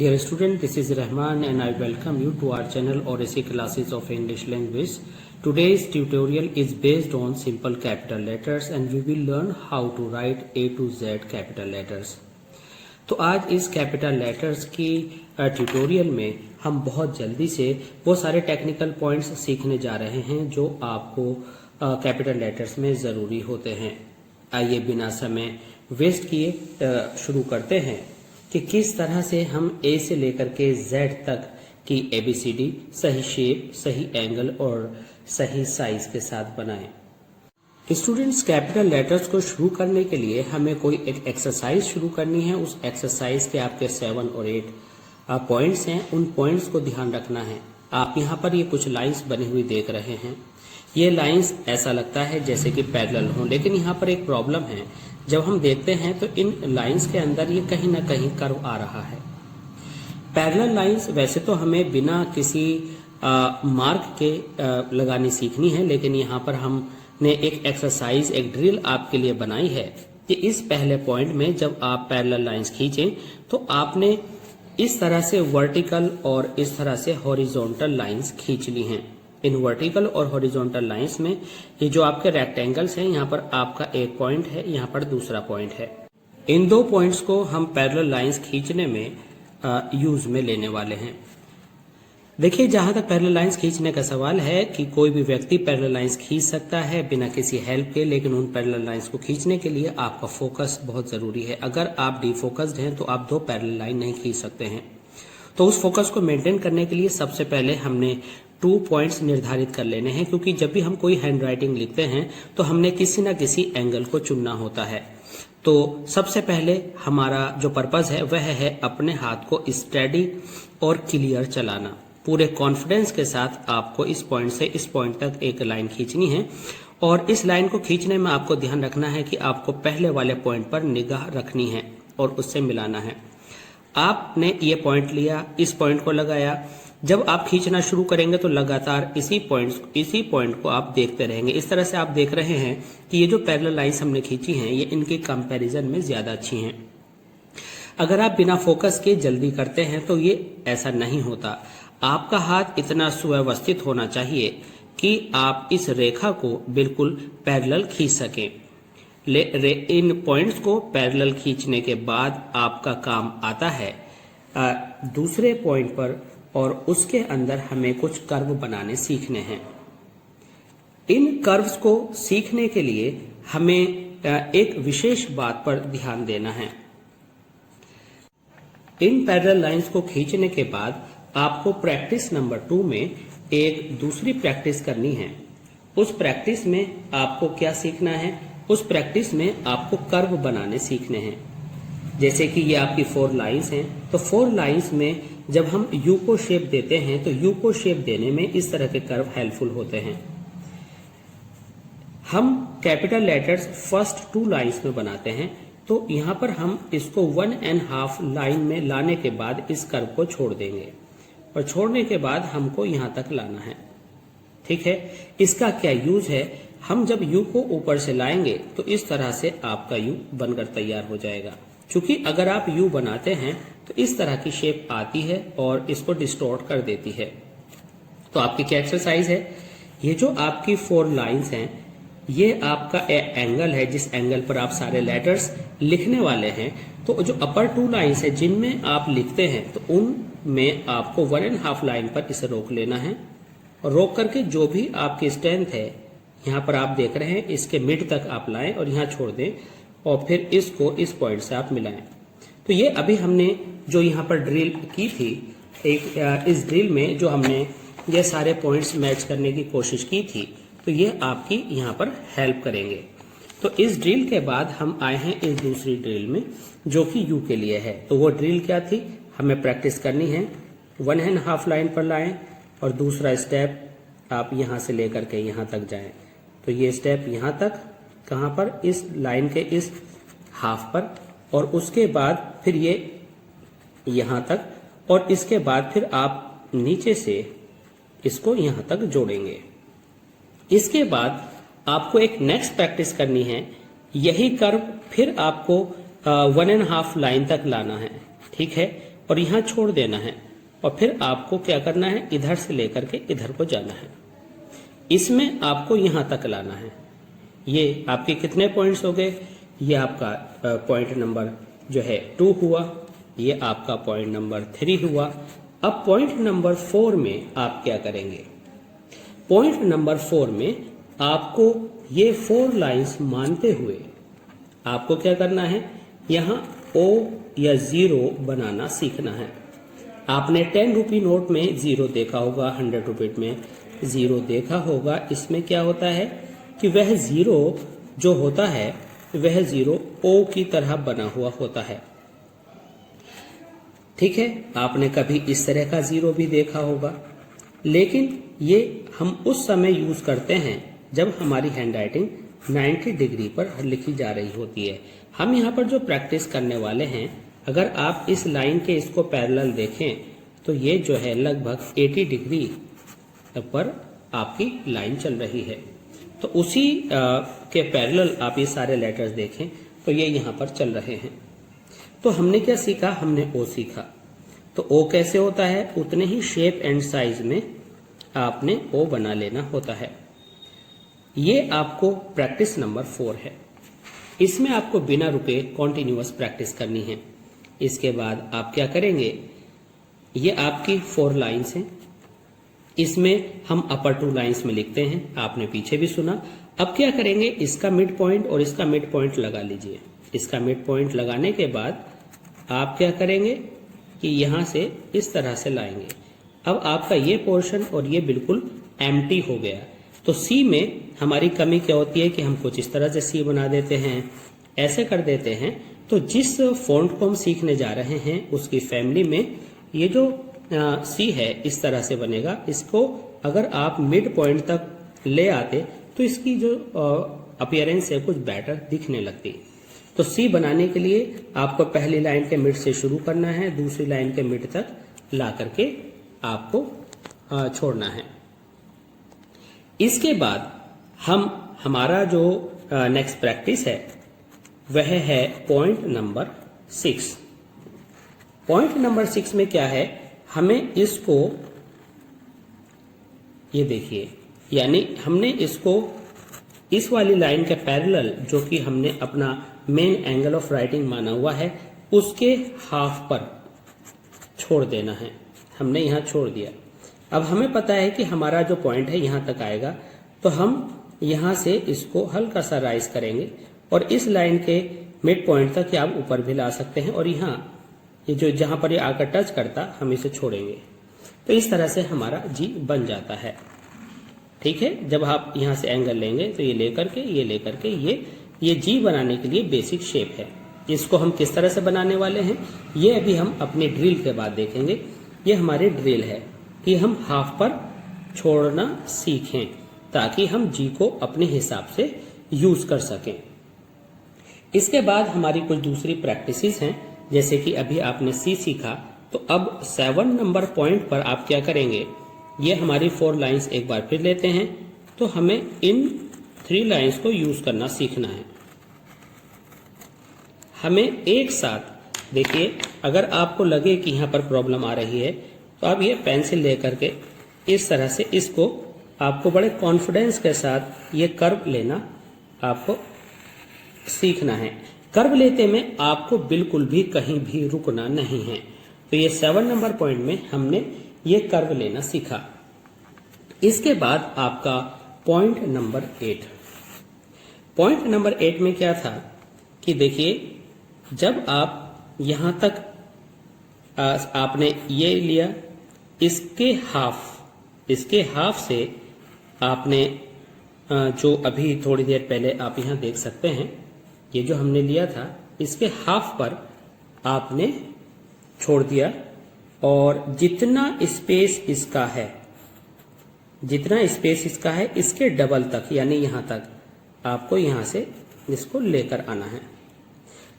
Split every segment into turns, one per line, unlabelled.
Dear student, this is Rahman and I welcome you to our channel ORC classes of English language. Today's tutorial is based on simple capital letters and we will learn how to write A to Z capital letters. तो आज इस capital letters की tutorial में हम बहुत जल्दी से वो सारे टेक्निकल पॉइंट्स सीखने जा रहे हैं जो आपको कैपिटल लेटर्स में ज़रूरी होते हैं। आइए बिना समय वेस्ट किए शुरू करते हैं कि किस तरह से हम ए से लेकर के जेड तक की ABCD सही शेप, सही एंगल और सही साइज के साथ बनाएं। स्टूडेंट्स, कैपिटल लेटर्स को शुरू करने के लिए हमें कोई एक एक्सरसाइज शुरू करनी है। उस एक्सरसाइज के आपके 7 और 8 पॉइंट्स हैं, उन पॉइंट्स को ध्यान रखना है। आप यहाँ पर ये कुछ लाइंस बनी हुई देख रहे हैं। ये लाइंस ऐसा लगता है जैसे कि पैरेलल हों, लेकिन यहाँ पर एक प्रॉब्लम है। जब हम देखते हैं तो इन लाइंस के अंदर ये कहीं ना कहीं कर्व आ रहा है। पैरेलल लाइंस वैसे तो हमें बिना किसी मार्क के लगानी सीखनी है, लेकिन यहाँ पर हमने एक एक्सरसाइज, एक ड्रिल आपके लिए बनाई है कि इस पहले पॉइंट में जब आप पैरेलल लाइंस खींचें तो आपने इस तरह से वर्टिकल और इस तरह से हॉरिजॉन्टल लाइंस खींच ली हैं। इन वर्टिकल और हॉरिजॉन्टल लाइंस में ये जो आपके रेक्टेंगल्स हैं, यहाँ पर आपका एक पॉइंट है, यहाँ पर दूसरा पॉइंट है। इन दो पॉइंट्स को हम पैरेलल लाइंस खींचने में यूज में लेने वाले हैं। देखिए, जहां तक पैरेलल लाइंस खींचने का सवाल है कि कोई भी व्यक्ति पैरेलल लाइंस खींच सकता है बिना किसी हेल्प के, लेकिन उन पैरेलल लाइंस को खींचने के लिए आपका फोकस बहुत जरूरी है। अगर आप डिफोकस्ड हैं तो आप दो पैरेलल लाइन नहीं खींच सकते हैं। तो उस फोकस को मेंटेन करने के लिए सबसे पहले हमने 2 पॉइंट्स निर्धारित कर लेने हैं, क्योंकि जब भी हम कोई हैंडराइटिंग लिखते हैं तो हमने किसी न किसी एंगल को चुनना होता है। तो सबसे पहले हमारा जो पर्पस है वह है अपने हाथ को स्टेडी और क्लियर चलाना। पूरे कॉन्फिडेंस के साथ आपको इस पॉइंट से इस पॉइंट तक एक लाइन खींचनी है और इस लाइन को खींचने में आपको ध्यान रखना है कि आपको पहले वाले पॉइंट पर निगाह रखनी है और उससे मिलाना है। आपने ये पॉइंट लिया, इस पॉइंट को लगाया। जब आप खींचना शुरू करेंगे तो लगातार इसी पॉइंट को आप देखते रहेंगे। इस तरह से आप देख रहे हैं कि ये जो पैरेलल लाइंस हमने खींची हैं ये इनके कंपैरिजन में ज्यादा अच्छी हैं। अगर आप बिना फोकस के जल्दी करते हैं तो ये ऐसा नहीं होता। आपका हाथ इतना सुव्यवस्थित होना चाहिए कि आप इस रेखा को बिल्कुल पैरेलल खींच सकें। इन पॉइंट्स को पैरेलल खींचने के बाद आपका काम आता है दूसरे पॉइंट पर, और उसके अंदर हमें कुछ कर्व बनाने सीखने हैं। इन कर्व्स को सीखने के लिए हमें एक विशेष बात पर ध्यान देना है। इन पैरेलल लाइंस को खींचने के बाद आपको प्रैक्टिस नंबर 2 में एक दूसरी प्रैक्टिस करनी है। उस प्रैक्टिस में आपको क्या सीखना है? उस प्रैक्टिस में आपको कर्व बनाने सीखने हैं। जैसे कि ये आपकी 4 लाइंस हैं, तो 4 लाइंस में जब हम यू को शेप देते हैं तो यू को शेप देने में इस तरह के कर्व हेल्पफुल होते हैं। हम कैपिटल लेटर्स फर्स्ट 2 लाइंस में बनाते हैं, तो यहाँ पर हम इसको 1.5 लाइन में लाने के बाद इस कर्व को छोड़ देंगे और छोड़ने के बाद हमको यहाँ तक लाना है। ठीक है, इसका क्या यूज है? हम जब यू को ऊपर से लाएंगे तो इस तरह से आपका यू बनकर तैयार हो जाएगा। क्योंकि अगर आप यू बनाते हैं तो इस तरह की शेप आती है और इसको डिस्टॉर्ट कर देती है। तो आपकी क्या एक्सरसाइज है? ये जो आपकी 4 लाइंस हैं, ये आपका एंगल है जिस एंगल पर आप सारे लेटर्स लिखने वाले हैं। तो जो अपर 2 लाइंस है जिनमें आप लिखते हैं तो उनमें आपको 1.5 लाइन पर इसे रोक लेना है और रोक करके जो भी आपकी स्ट्रेंथ है, यहाँ पर आप देख रहे हैं, इसके मिड तक आप लाएं और यहाँ छोड़ दें और फिर इसको इस पॉइंट से आप मिलाएं। तो ये अभी हमने जो यहाँ पर ड्रिल की थी, इस ड्रिल में जो हमने ये सारे पॉइंट्स मैच करने की कोशिश की थी, तो ये आपकी यहाँ पर हेल्प करेंगे। तो इस ड्रिल के बाद हम आए हैं इस दूसरी ड्रिल में जो कि यू के लिए है। तो वो ड्रिल क्या थी? हमें प्रैक्टिस करनी है 1.5 लाइन पर लाएं और दूसरा स्टेप आप यहाँ से लेकर के यहाँ तक जाएं। तो ये स्टेप यहाँ तक, कहाँ पर? इस लाइन के इस हाफ पर, और उसके बाद फिर ये यहाँ तक, और इसके बाद फिर आप नीचे से इसको यहाँ तक जोड़ेंगे। इसके बाद आपको एक नेक्स्ट प्रैक्टिस करनी है। यही कर्व फिर आपको 1.5 लाइन तक लाना है। ठीक है, और यहाँ छोड़ देना है, और फिर आपको क्या करना है, इधर से लेकर के इधर को जाना है। इसमें आपको यहाँ तक लाना है। ये आपके कितने पॉइंट्स हो गए, ये आपका पॉइंट नंबर जो है 2 हुआ, ये आपका पॉइंट नंबर 3 हुआ। अब पॉइंट नंबर 4 में आप क्या करेंगे, पॉइंट नंबर 4 में आपको ये 4 लाइंस मानते हुए आपको क्या करना है, यहाँ O या 0 बनाना सीखना है। आपने 10 रुपी नोट में 0 देखा होगा, 100 रुपये में 0 देखा होगा। इसमें क्या होता है कि वह 0 जो होता है वह 0 O की तरह बना हुआ होता है। ठीक है, आपने कभी इस तरह का 0 भी देखा होगा, लेकिन ये हम उस समय यूज करते हैं जब हमारी हैंडराइटिंग 90 डिग्री पर लिखी जा रही होती है। हम यहाँ पर जो प्रैक्टिस करने वाले हैं, अगर आप इस लाइन के इसको पैरेलल देखें तो ये जो है लगभग 80 डिग्री पर आपकी लाइन चल रही है। तो उसी के पैरेलल आप ये सारे लेटर्स देखें तो ये यहाँ पर चल रहे हैं। तो हमने क्या सीखा, हमने O सीखा। तो O कैसे होता है, उतने ही शेप एंड साइज में आपने O बना लेना होता है। ये आपको प्रैक्टिस नंबर 4 है। इसमें आपको बिना रुके कॉन्टिन्यूअस प्रैक्टिस करनी है। इसके बाद आप क्या करेंगे, ये आपकी 4 लाइंस हैं, इसमें हम अपर 2 लाइंस में लिखते हैं, आपने पीछे भी सुना। अब क्या करेंगे, इसका मिड पॉइंट और इसका मिड पॉइंट लगा लीजिए। इसका मिड पॉइंट लगाने के बाद आप क्या करेंगे कि यहाँ से इस तरह से लाएंगे। अब आपका ये पोर्शन और ये बिल्कुल एम्प्टी हो गया। तो सी में हमारी कमी क्या होती है कि हम कुछ इस तरह से सी बना देते हैं, ऐसे कर देते हैं। तो जिस फॉन्ट को हम सीखने जा रहे हैं उसकी फैमिली में ये जो सी है इस तरह से बनेगा। इसको अगर आप मिड पॉइंट तक ले आते तो इसकी जो अपीयरेंस है कुछ बेटर दिखने लगती। तो सी बनाने के लिए आपको पहली लाइन के मिड से शुरू करना है, दूसरी लाइन के मिड तक ला करके आपको छोड़ना है। इसके बाद हमारा जो नेक्स्ट प्रैक्टिस है वह है पॉइंट नंबर 6। पॉइंट नंबर 6 में क्या है, हमें इसको, ये देखिए, यानी हमने इसको इस वाली लाइन के पैरेलल जो कि हमने अपना मेन एंगल ऑफ राइटिंग माना हुआ है उसके हाफ पर छोड़ देना है। हमने यहाँ छोड़ दिया। अब हमें पता है कि हमारा जो पॉइंट है यहाँ तक आएगा, तो हम यहाँ से इसको हल्का सा राइज करेंगे और इस लाइन के मिड पॉइंट तक आप ऊपर भी ला सकते हैं, और यहाँ ये जो जहां पर ये आकर टच करता हम इसे छोड़ेंगे। तो इस तरह से हमारा जी बन जाता है। ठीक है, जब आप यहाँ से एंगल लेंगे तो ये लेकर के ये जी बनाने के लिए बेसिक शेप है। इसको हम किस तरह से बनाने वाले हैं ये अभी हम अपनी ड्रिल के बाद देखेंगे। ये हमारी ड्रिल है कि हम हाफ पर छोड़ना सीखें ताकि हम जी को अपने हिसाब से यूज कर सकें। इसके बाद हमारी कुछ दूसरी प्रैक्टिसेस हैं, जैसे कि अभी आपने सी सीखा, तो अब 7 नंबर पॉइंट पर आप क्या करेंगे, ये हमारी 4 लाइंस एक बार फिर लेते हैं। तो हमें इन 3 लाइंस को यूज करना सीखना है। हमें एक साथ, देखिए, अगर आपको लगे कि यहाँ पर प्रॉब्लम आ रही है तो आप ये पेंसिल लेकर के इस तरह से इसको आपको बड़े कॉन्फिडेंस के साथ ये कर्व लेना आपको सीखना है। कर्व लेते में आपको बिल्कुल भी कहीं भी रुकना नहीं है। तो ये 7 नंबर पॉइंट में हमने ये कर्व लेना सीखा। इसके बाद आपका पॉइंट नंबर 8। पॉइंट नंबर 8 में क्या था कि देखिए, जब आप यहां तक आपने ये लिया, इसके हाफ से आपने जो अभी थोड़ी देर पहले आप यहां देख सकते हैं, ये जो हमने लिया था इसके हाफ पर आपने छोड़ दिया, और जितना स्पेस इसका है इसके डबल तक, यानी यहां तक आपको यहां से इसको लेकर आना है।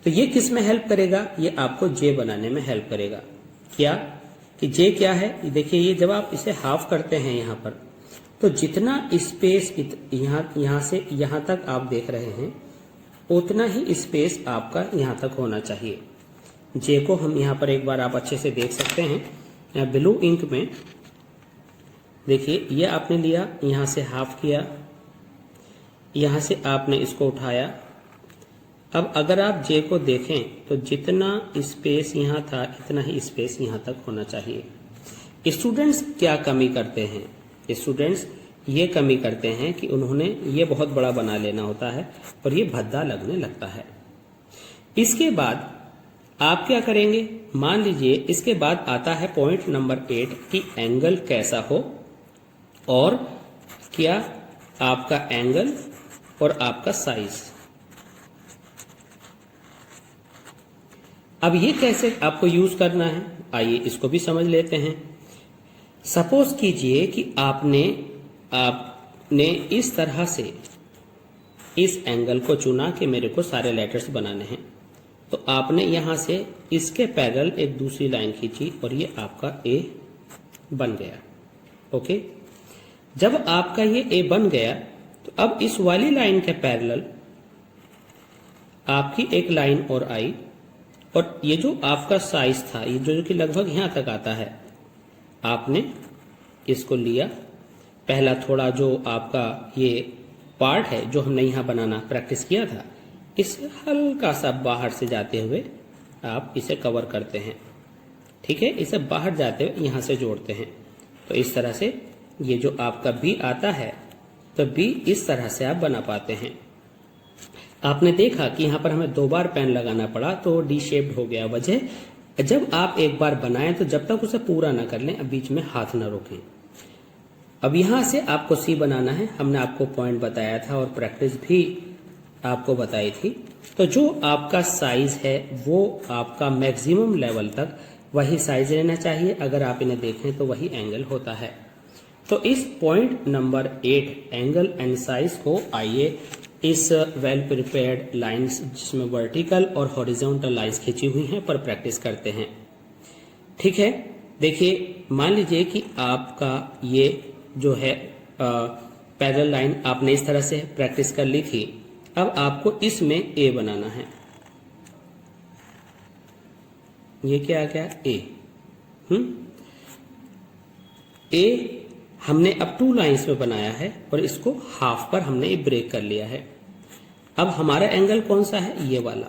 तो ये किस में हेल्प करेगा, ये आपको जे बनाने में हेल्प करेगा। क्या कि जे क्या है, देखिए, ये जब आप इसे हाफ करते हैं यहां पर, तो जितना स्पेस यहां से यहां तक आप देख रहे हैं उतना ही स्पेस आपका यहां तक होना चाहिए। जे को हम यहाँ पर एक बार आप अच्छे से देख सकते हैं ब्लू इंक में। देखिए ये आपने लिया, यहाँ से हाफ किया, यहाँ से आपने इसको उठाया। अब अगर आप जे को देखें तो जितना स्पेस यहाँ था इतना ही स्पेस यहाँ तक होना चाहिए। स्टूडेंट्स क्या कमी करते हैं? स्टूडेंट्स ये कमी करते हैं कि उन्होंने ये बहुत बड़ा बना लेना होता है और ये भद्दा लगने लगता है। इसके बाद आप क्या करेंगे? मान लीजिए इसके बाद आता है पॉइंट नंबर 8 कि एंगल कैसा हो और क्या आपका एंगल और आपका साइज। अब ये कैसे आपको यूज करना है, आइए इसको भी समझ लेते हैं। सपोज कीजिए कि आपने इस तरह से इस एंगल को चुना कि मेरे को सारे लेटर्स बनाने हैं, तो आपने यहां से इसके पैरेलल एक दूसरी लाइन खींची और ये आपका ए बन गया। ओके, जब आपका ये ए बन गया तो अब इस वाली लाइन के पैरेलल आपकी एक लाइन और आई और ये जो आपका साइज था, ये जो कि लगभग यहां तक आता है, आपने इसको लिया। पहला थोड़ा जो आपका ये पार्ट है जो हमने यहां बनाना प्रैक्टिस किया था, इसे हल्का सा बाहर से जाते हुए आप इसे कवर करते हैं। ठीक है, इसे बाहर जाते हुए यहां से जोड़ते हैं। तो इस तरह से ये जो आपका बी आता है, तो बी इस तरह से आप बना पाते हैं। आपने देखा कि यहां पर हमें 2 बार पेन लगाना पड़ा तो डी शेप्ड हो गया। वजह, जब आप एक बार बनाएं तो जब तक उसे पूरा ना कर लें, अब बीच में हाथ ना रोकें। अब यहां से आपको सी बनाना है। हमने आपको पॉइंट बताया था और प्रैक्टिस भी आपको बताई थी। तो जो आपका साइज है वो आपका मैक्सिमम लेवल तक वही साइज रहना चाहिए। अगर आप इन्हें देखें तो वही एंगल होता है। तो इस point number 8 angle and size को आइए इस वेल प्रिपेयर्ड लाइंस जिसमें वर्टिकल और हॉरिजॉन्टल लाइंस खींची हुई हैं पर प्रैक्टिस करते हैं। ठीक है, देखिए मान लीजिए कि आपका ये जो है पैरेलल लाइन आपने इस तरह से प्रैक्टिस कर ली थी। अब आपको इसमें ए बनाना है। ये क्या आ गया? ए हमने अब 2 लाइंस में बनाया है और इसको हाफ पर हमने ब्रेक कर लिया है। अब हमारा एंगल कौन सा है? ये वाला।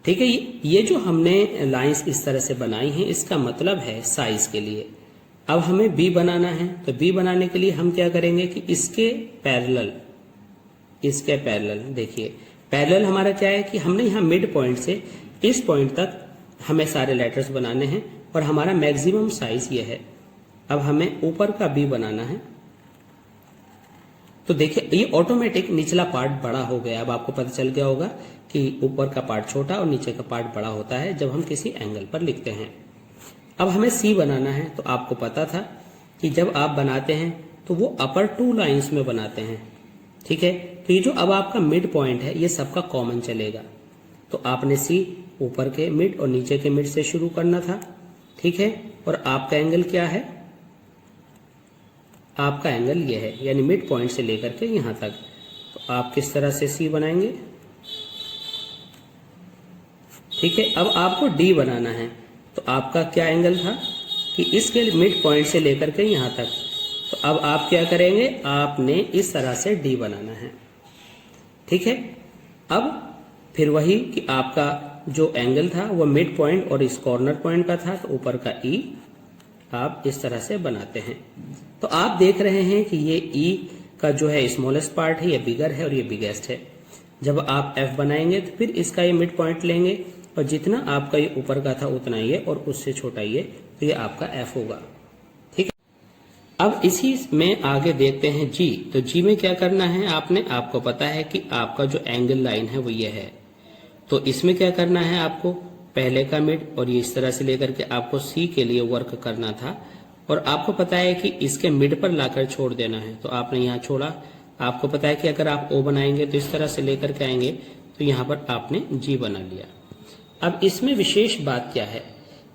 ठीक है, ये जो हमने लाइंस इस तरह से बनाई हैं इसका मतलब है साइज के लिए। अब हमें बी बनाना है, तो बी बनाने के लिए हम क्या करेंगे कि इसके पैरेलल देखिए पैरेलल हमारा क्या है कि हमने यहाँ मिड पॉइंट से इस पॉइंट तक हमें सारे लेटर्स बनाने हैं और हमारा मैक्सिमम साइज ये है। अब हमें ऊपर का बी बनाना है। तो देखिए ये ऑटोमेटिक निचला पार्ट बड़ा हो गया। अब आपको पता चल गया होगा कि ऊपर का पार्ट छोटा और नीचे का पार्ट बड़ा होता है जब हम किसी एंगल पर लिखते हैं। अब हमें सी बनाना है। तो आपको पता था कि जब आप बनाते हैं तो वो अपर 2 लाइंस में बनाते हैं। ठीक है, तो ये जो अब आपका मिड पॉइंट है ये सबका कॉमन चलेगा। तो आपने सी ऊपर के मिड और नीचे के मिड से शुरू करना था। ठीक है, और आपका एंगल क्या है? आपका एंगल ये है, यानी मिड पॉइंट से लेकर के यहां तक। तो आप किस तरह से सी बनाएंगे? ठीक है, अब आपको डी बनाना है। तो आपका क्या एंगल था कि इसके मिड पॉइंट से लेकर के यहां तक। तो अब आप क्या करेंगे? आपने इस तरह से डी बनाना है। ठीक है, अब फिर वही कि आपका जो एंगल था वो मिड पॉइंट और इस कॉर्नर पॉइंट का था। तो ऊपर का ई आप इस तरह से बनाते हैं। तो आप देख रहे हैं कि ये ई का जो है स्मॉलेस्ट पार्ट है, ये बिगर है और ये बिगेस्ट है। जब आप एफ बनाएंगे तो फिर इसका ये मिड पॉइंट लेंगे और जितना आपका ये ऊपर का था उतना ये और उससे छोटा ये, तो ये आपका एफ होगा। ठीक है, अब इसी में आगे देखते हैं जी। तो जी में क्या करना है आपको पता है कि आपका जो एंगल लाइन है वो ये है। तो इसमें क्या करना है आपको? पहले का मिड और ये इस तरह से लेकर के आपको सी के लिए वर्क करना था और आपको पता है कि इसके मिड पर लाकर छोड़ देना है। तो आपने यहाँ छोड़ा। आपको पता है कि अगर आप ओ बनाएंगे तो इस तरह से लेकर के आएंगे, तो यहाँ पर आपने जी बना लिया। अब इसमें विशेष बात क्या है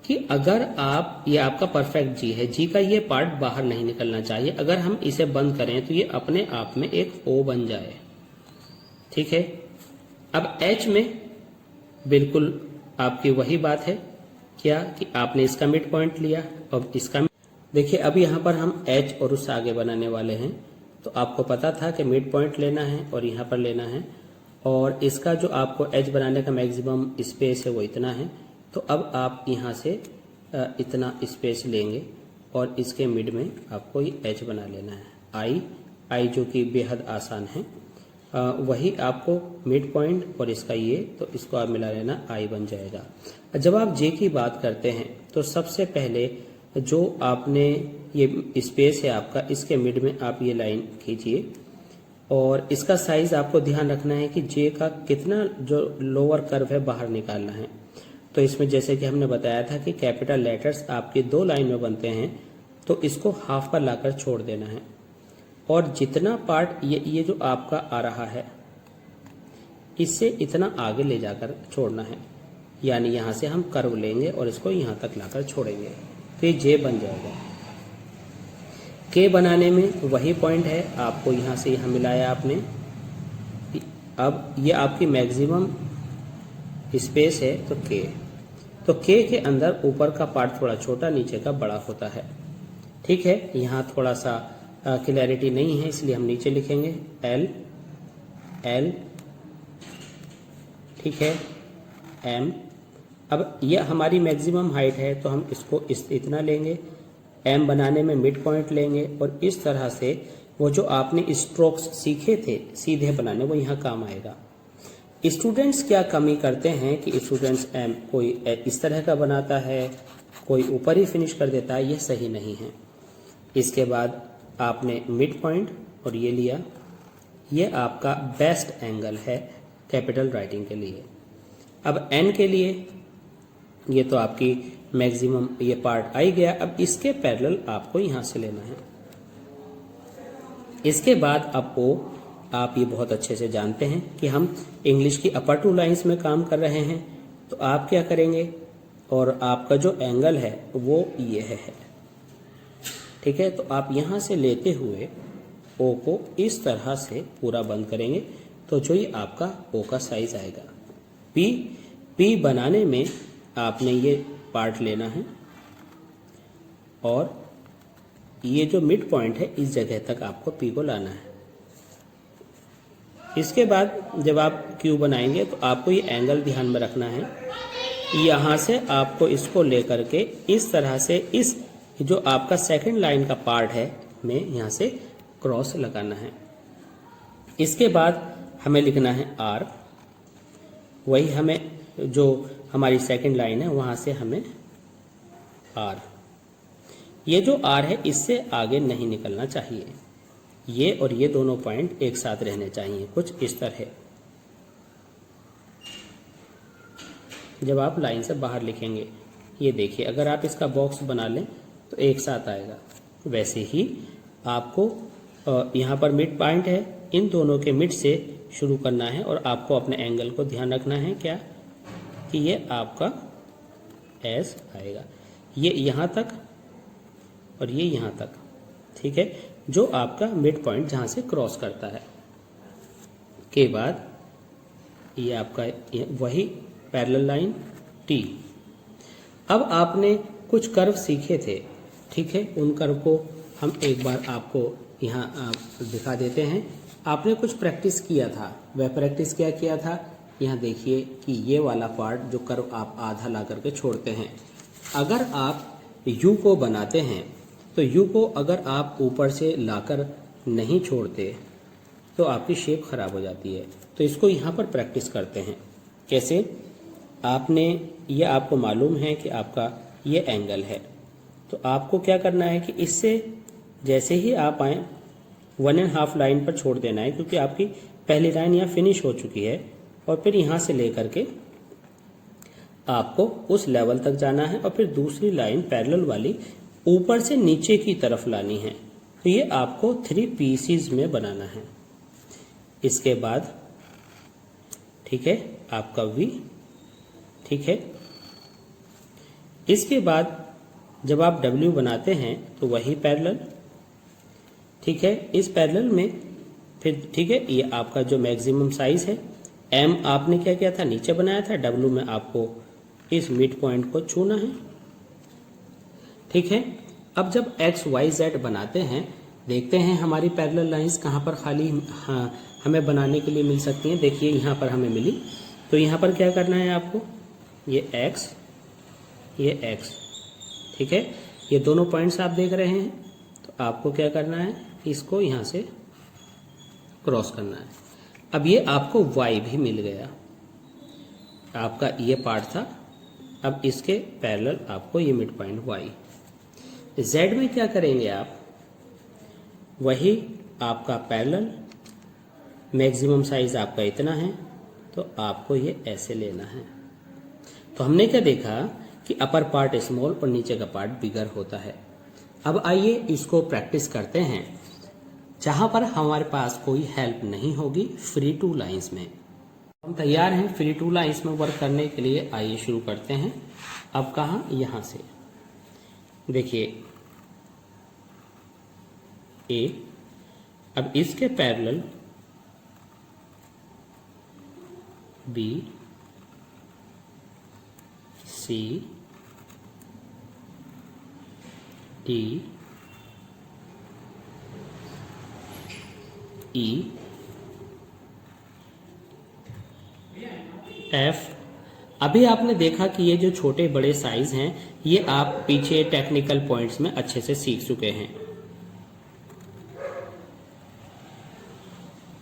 कि अगर आप, ये आपका परफेक्ट जी है, जी का ये पार्ट बाहर नहीं निकलना चाहिए। अगर हम इसे बंद करें तो ये अपने आप में एक ओ बन जाए। ठीक है, अब एच में बिल्कुल आपकी वही बात है क्या कि आपने इसका मिड पॉइंट लिया और इसका देखिए अब यहाँ पर हम एच और उससे आगे बनाने वाले हैं। तो आपको पता था कि मिड पॉइंट लेना है और यहाँ पर लेना है और इसका जो आपको एच बनाने का मैक्सिमम स्पेस है वो इतना है। तो अब आप यहाँ से इतना स्पेस लेंगे और इसके मिड में आपको ये एच बना लेना है आई जो कि बेहद आसान है। वही आपको मिड पॉइंट और इसका ये, तो इसको आप मिला लेना, आई बन जाएगा। जब आप जे की बात करते हैं तो सबसे पहले जो आपने ये स्पेस है आपका, इसके मिड में आप ये लाइन खींचिए और इसका साइज आपको ध्यान रखना है कि जे का कितना जो लोअर कर्व है बाहर निकालना है। तो इसमें जैसे कि हमने बताया था कि कैपिटल लेटर्स आपके 2 लाइन में बनते हैं, तो इसको हाफ पर लाकर छोड़ देना है और जितना पार्ट ये जो आपका आ रहा है इससे इतना आगे ले जाकर छोड़ना है, यानी यहाँ से हम कर्व लेंगे और इसको यहाँ तक लाकर छोड़ेंगे, तो ये जे बन जाएगा। के बनाने में वही पॉइंट है, आपको यहाँ से यहाँ मिलाया आपने। अब ये आपकी मैक्सिमम स्पेस है तो के के अंदर ऊपर का पार्ट थोड़ा छोटा, नीचे का बड़ा होता है। ठीक है, यहाँ थोड़ा सा क्लैरिटी नहीं है इसलिए हम नीचे लिखेंगे एल, ठीक है, एम। अब ये हमारी मैक्सिमम हाइट है तो हम इसको इतना लेंगे, एम बनाने में मिड पॉइंट लेंगे और इस तरह से वो जो आपने स्ट्रोक्स सीखे थे सीधे बनाने, वो यहाँ काम आएगा। स्टूडेंट्स क्या कमी करते हैं कि स्टूडेंट्स एम कोई इस तरह का बनाता है, कोई ऊपर ही फिनिश कर देता है, ये सही नहीं है। इसके बाद आपने मिड पॉइंट और ये लिया, ये आपका बेस्ट एंगल है कैपिटल राइटिंग के लिए। अब एन के लिए ये तो आपकी मैक्सिमम ये पार्ट आ ही गया। अब इसके पैरेलल आपको यहां से लेना है। इसके बाद अब ओ, आप ये बहुत अच्छे से जानते हैं कि हम इंग्लिश की अपर 2 लाइंस में काम कर रहे हैं, तो आप क्या करेंगे और आपका जो एंगल है वो ये है, ठीक है। तो आप यहां से लेते हुए ओ को इस तरह से पूरा बंद करेंगे, तो जो ये आपका ओ का साइज आएगा। पी बनाने में आपने ये पार्ट लेना है और ये जो मिड पॉइंट है इस जगह तक आपको पी को लाना है। इसके बाद जब आप क्यू बनाएंगे तो आपको ये एंगल ध्यान में रखना है। यहाँ से आपको इसको लेकर के इस तरह से इस जो आपका सेकंड लाइन का पार्ट है में यहाँ से क्रॉस लगाना है। इसके बाद हमें लिखना है आर, वही हमें जो हमारी सेकंड लाइन है वहाँ से हमें आर, ये जो आर है इससे आगे नहीं निकलना चाहिए। ये और ये दोनों पॉइंट एक साथ रहने चाहिए, कुछ इस तरह। जब आप लाइन से बाहर लिखेंगे, ये देखिए अगर आप इसका बॉक्स बना लें तो एक साथ आएगा। वैसे ही आपको यहाँ पर मिड पॉइंट है, इन दोनों के मिड से शुरू करना है और आपको अपने एंगल को ध्यान रखना है क्या कि ये आपका एस आएगा, ये यहाँ तक और ये यहाँ तक, ठीक है, जो आपका मिड पॉइंट जहाँ से क्रॉस करता है। के बाद ये आपका वही पैरेलल लाइन टी। अब आपने कुछ कर्व सीखे थे, ठीक है, उन कर्व को हम एक बार आपको यहाँ दिखा देते हैं। आपने कुछ प्रैक्टिस किया था, वह प्रैक्टिस क्या किया था, यहाँ देखिए कि ये वाला पार्ट जो कर्व आप आधा ला करके छोड़ते हैं, अगर आप यू को बनाते हैं तो यू को अगर आप ऊपर से लाकर नहीं छोड़ते तो आपकी शेप खराब हो जाती है। तो इसको यहाँ पर प्रैक्टिस करते हैं। कैसे? आपने ये आपको मालूम है कि आपका ये एंगल है, तो आपको क्या करना है कि इससे जैसे ही आप आए 1.5 लाइन पर छोड़ देना है, क्योंकि आपकी पहली लाइन यहाँ फिनिश हो चुकी है और फिर यहाँ से लेकर के आपको उस लेवल तक जाना है और फिर दूसरी लाइन पैरेलल वाली ऊपर से नीचे की तरफ लानी है। तो ये आपको 3 पीसीज में बनाना है। इसके बाद ठीक है आपका वी, ठीक है। इसके बाद जब आप डब्ल्यू बनाते हैं तो वही पैरेलल, ठीक है। इस पैरेलल में फिर ठीक है ये आपका जो मैक्सिमम साइज है, एम आपने क्या किया था नीचे बनाया था, डब्ल्यू में आपको इस मिड पॉइंट को छूना है। ठीक है, अब जब एक्स वाई जेड बनाते हैं, देखते हैं हमारी पैरेलल लाइंस कहाँ पर खाली हमें बनाने के लिए मिल सकती हैं। देखिए यहाँ पर हमें मिली, तो यहाँ पर क्या करना है आपको, ये एक्स, ये एक्स, ठीक है, ये दोनों पॉइंट्स आप देख रहे हैं, तो आपको क्या करना है, इसको यहाँ से क्रॉस करना है। अब ये आपको y भी मिल गया, आपका ये पार्ट था, अब इसके पैरेलल आपको ये मिड पॉइंट y। z में क्या करेंगे आप, वही आपका पैरेलल, मैक्सिमम साइज आपका इतना है, तो आपको ये ऐसे लेना है। तो हमने क्या देखा कि अपर पार्ट स्मॉल और नीचे का पार्ट बिगर होता है। अब आइए इसको प्रैक्टिस करते हैं जहां पर हमारे पास कोई हेल्प नहीं होगी, फ्री टू लाइंस में। हम तैयार हैं फ्री टू लाइंस में वर्क करने के लिए। आइए शुरू करते हैं। अब कहाँ, यहां से देखिए ए, अब इसके पैरेलल बी, सी, डी, ई, एफ। अभी आपने देखा कि ये जो छोटे बड़े साइज हैं, ये आप पीछे टेक्निकल पॉइंट्स में अच्छे से सीख चुके हैं।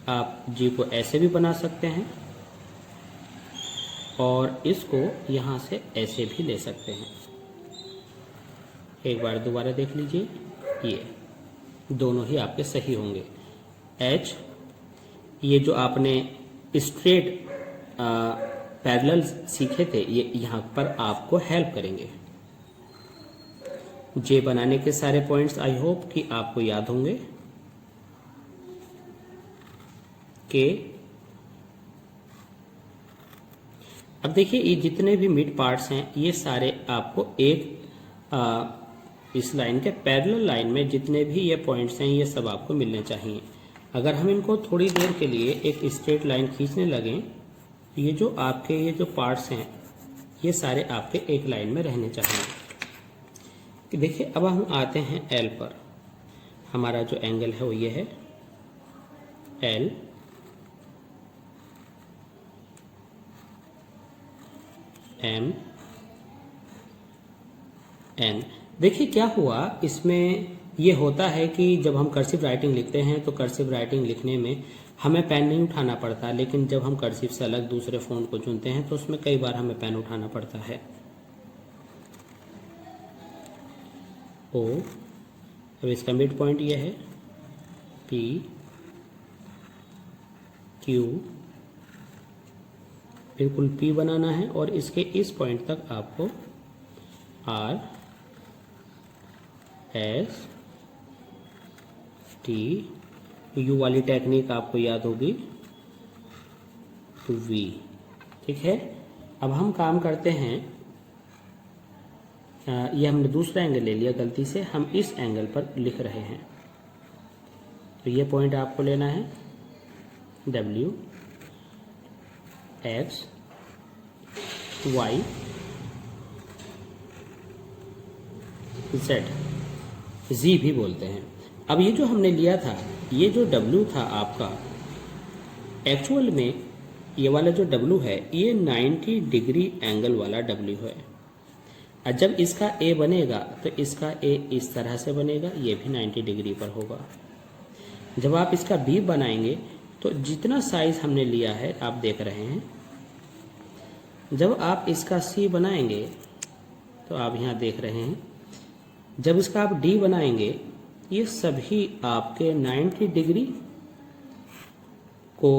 आप जी को ऐसे भी बना सकते हैं और इसको यहां से ऐसे भी ले सकते हैं। एक बार दोबारा देख लीजिए, ये दोनों ही आपके सही होंगे। एच, ये जो आपने स्ट्रेट पैरेलल सीखे थे, ये यहाँ पर आपको हेल्प करेंगे। जे बनाने के सारे पॉइंट्स आई होप कि आपको याद होंगे। के, अब देखिए ये जितने भी मिड पार्ट्स हैं, ये सारे आपको एक इस लाइन के पैरेलल लाइन में जितने भी ये पॉइंट्स हैं, ये सब आपको मिलने चाहिए। अगर हम इनको थोड़ी देर के लिए एक स्ट्रेट लाइन खींचने लगें, तो ये जो आपके ये जो पार्ट्स हैं, ये सारे आपके एक लाइन में रहने चाहिए। कि देखिए अब हम आते हैं एल पर। हमारा जो एंगल है वो ये है एल, एम, एन। देखिए क्या हुआ इसमें, ये होता है कि जब हम कर्सिव राइटिंग लिखते हैं तो कर्सिव राइटिंग लिखने में हमें पेन नहीं उठाना पड़ता, लेकिन जब हम कर्सिव से अलग दूसरे फ़ॉन्ट को चुनते हैं तो उसमें कई बार हमें पेन उठाना पड़ता है। ओ, अब इसका मिड पॉइंट ये है पी, क्यू, बिल्कुल पी बनाना है और इसके इस पॉइंट तक आपको आर, एस, टी, यू वाली टेक्निक आपको याद होगी, टू वी। ठीक है, अब हम काम करते हैं, ये हमने दूसरा एंगल ले लिया गलती से, हम इस एंगल पर लिख रहे हैं। तो ये पॉइंट आपको लेना है डब्ल्यू, एक्स, वाई, जेड, जी भी बोलते हैं। अब ये जो हमने लिया था, ये जो W था आपका, एक्चुअल में ये वाला जो W है, ये 90 डिग्री एंगल वाला W है। और जब इसका A बनेगा तो इसका A इस तरह से बनेगा, ये भी 90 डिग्री पर होगा। जब आप इसका B बनाएंगे तो जितना साइज हमने लिया है आप देख रहे हैं, जब आप इसका C बनाएंगे तो आप यहाँ देख रहे हैं, जब इसका आप D बनाएंगे, ये सभी आपके 90 डिग्री को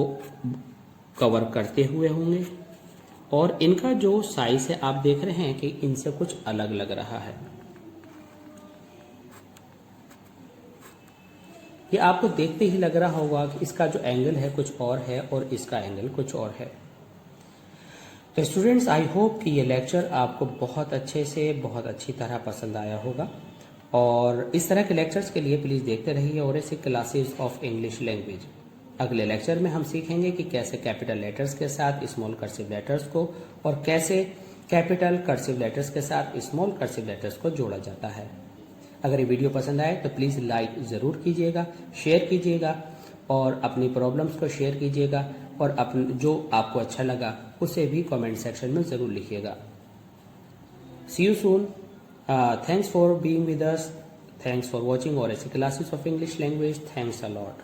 कवर करते हुए होंगे और इनका जो साइज है आप देख रहे हैं कि इनसे कुछ अलग लग रहा है। ये आपको देखते ही लग रहा होगा कि इसका जो एंगल है कुछ और है और इसका एंगल कुछ और है। तो स्टूडेंट्स, आई होप कि ये लेक्चर आपको बहुत अच्छे से, बहुत अच्छी तरह पसंद आया होगा और इस तरह के लेक्चर्स के लिए प्लीज़ देखते रहिए और ऐसे क्लासेस ऑफ इंग्लिश लैंग्वेज। अगले लेक्चर में हम सीखेंगे कि कैसे कैपिटल लेटर्स के साथ स्मॉल कर्सिव लेटर्स को और कैसे कैपिटल कर्सिव लेटर्स के साथ स्मॉल कर्सिव लेटर्स को जोड़ा जाता है। अगर ये वीडियो पसंद आए तो प्लीज़ लाइक ज़रूर कीजिएगा, शेयर कीजिएगा और अपनी प्रॉब्लम्स को शेयर कीजिएगा और जो आपको अच्छा लगा उसे भी कमेंट सेक्शन में ज़रूर लिखिएगा। See you soon. Thanks for being with us. Thanks for watching ORSE classes of English language. Thanks a lot.